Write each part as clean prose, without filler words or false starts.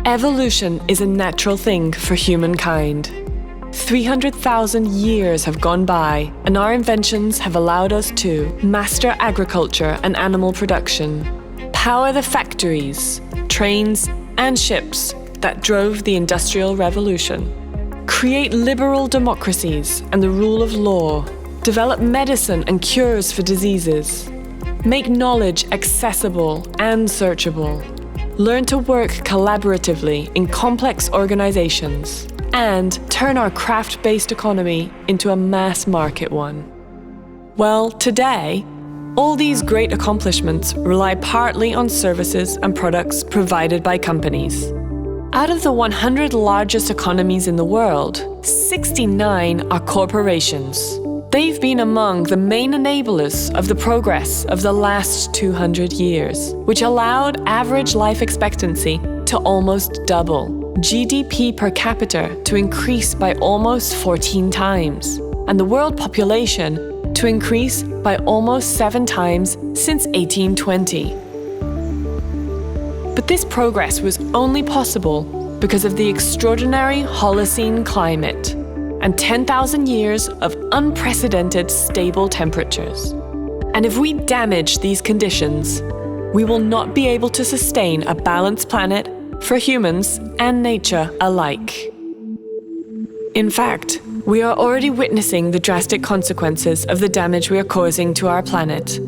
Evolution is a natural thing for humankind. 300,000 years have gone by, and our inventions have allowed us to master agriculture and animal production, power the factories, trains, and ships that drove the Industrial Revolution, create liberal democracies and the rule of law, develop medicine and cures for diseases, make knowledge accessible and searchable, learn to work collaboratively in complex organizations, and turn our craft-based economy into a mass market one. Well, today, all these great accomplishments rely partly on services and products provided by companies. Out of the 100 largest economies in the world, 69 are corporations. They've been among the main enablers of the progress of the last 200 years, which allowed average life expectancy to almost double, GDP per capita to increase by almost 14 times, and the world population to increase by almost 7 times since 1820. But this progress was only possible because of the extraordinary Holocene climate and 10,000 years of unprecedented stable temperatures. And if we damage these conditions, we will not be able to sustain a balanced planet for humans and nature alike. In fact, we are already witnessing the drastic consequences of the damage we are causing to our planet.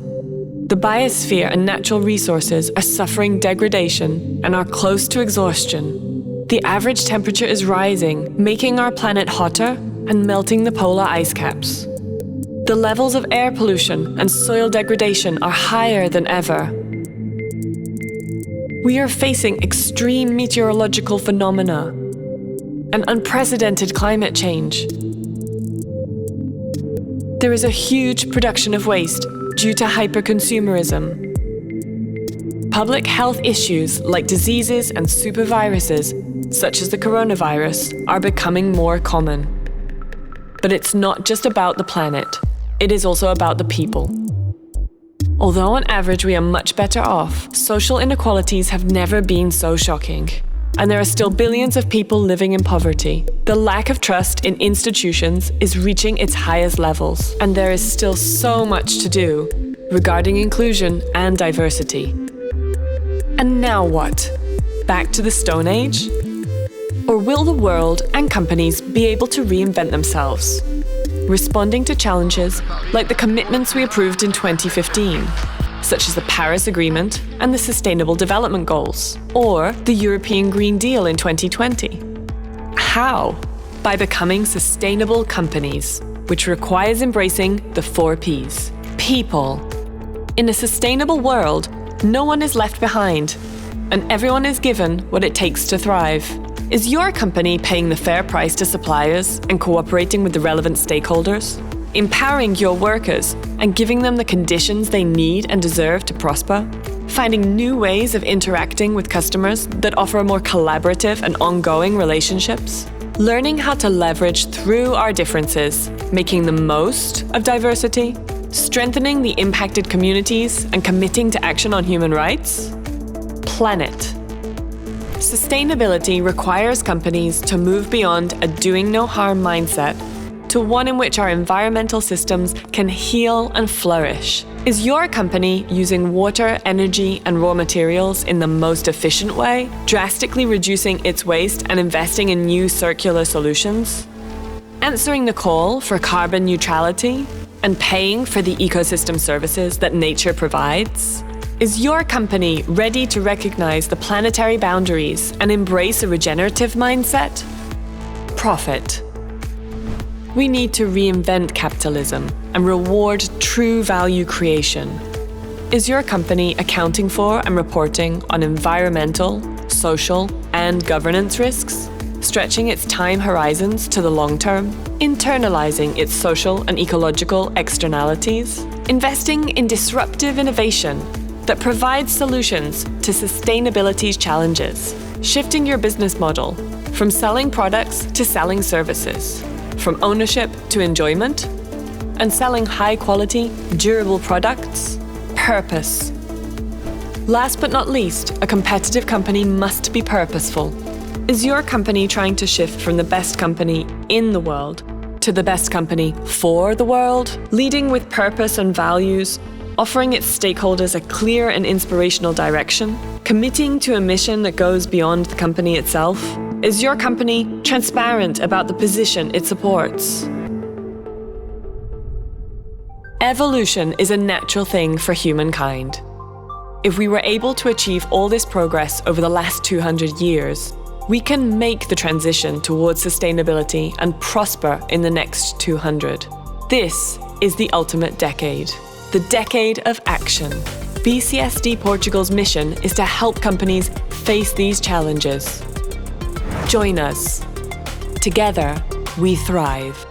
The biosphere and natural resources are suffering degradation and are close to exhaustion. The average temperature is rising, making our planet hotter and melting the polar ice caps. The levels of air pollution and soil degradation are higher than ever. We are facing extreme meteorological phenomena and unprecedented climate change. There is a huge production of waste due to hyperconsumerism. Public health issues like diseases and superviruses, such as the coronavirus, are becoming more common. But it's not just about the planet, it is also about the people. Although on average we are much better off, social inequalities have never been so shocking. And there are still billions of people living in poverty. The lack of trust in institutions is reaching its highest levels, and there is still so much to do regarding inclusion and diversity. And now what? Back to the Stone Age? Or will the world and companies be able to reinvent themselves, responding to challenges like the commitments we approved in 2015, such as the Paris Agreement and the Sustainable Development Goals, or the European Green Deal in 2020? How? By becoming sustainable companies, which requires embracing the 4 Ps. People. In a sustainable world, no one is left behind, and everyone is given what it takes to thrive. Is your company paying the fair price to suppliers and cooperating with the relevant stakeholders? Empowering your workers and giving them the conditions they need and deserve to prosper? Finding new ways of interacting with customers that offer more collaborative and ongoing relationships? Learning how to leverage through our differences, making the most of diversity? Strengthening the impacted communities and committing to action on human rights? Planet. Sustainability requires companies to move beyond a doing no harm mindset to one in which our environmental systems can heal and flourish. Is your company using water, energy, and raw materials in the most efficient way, drastically reducing its waste and investing in new circular solutions? Answering the call for carbon neutrality and paying for the ecosystem services that nature provides? Is your company ready to recognize the planetary boundaries and embrace a regenerative mindset? Profit. We need to reinvent capitalism and reward true value creation. Is your company accounting for and reporting on environmental, social, and governance risks, stretching its time horizons to the long term, internalizing its social and ecological externalities, investing in disruptive innovation that provides solutions to sustainability's challenges, shifting your business model from selling products to selling services, from ownership to enjoyment, and selling high-quality, durable products? Purpose. Last but not least, a competitive company must be purposeful. Is your company trying to shift from the best company in the world to the best company for the world, leading with purpose and values, offering its stakeholders a clear and inspirational direction, committing to a mission that goes beyond the company itself? Is your company transparent about the position it supports? Evolution is a natural thing for humankind. If we were able to achieve all this progress over the last 200 years, we can make the transition towards sustainability and prosper in the next 200. This is the ultimate decade, the decade of action. BCSD Portugal's mission is to help companies face these challenges. Join us. Together, we thrive.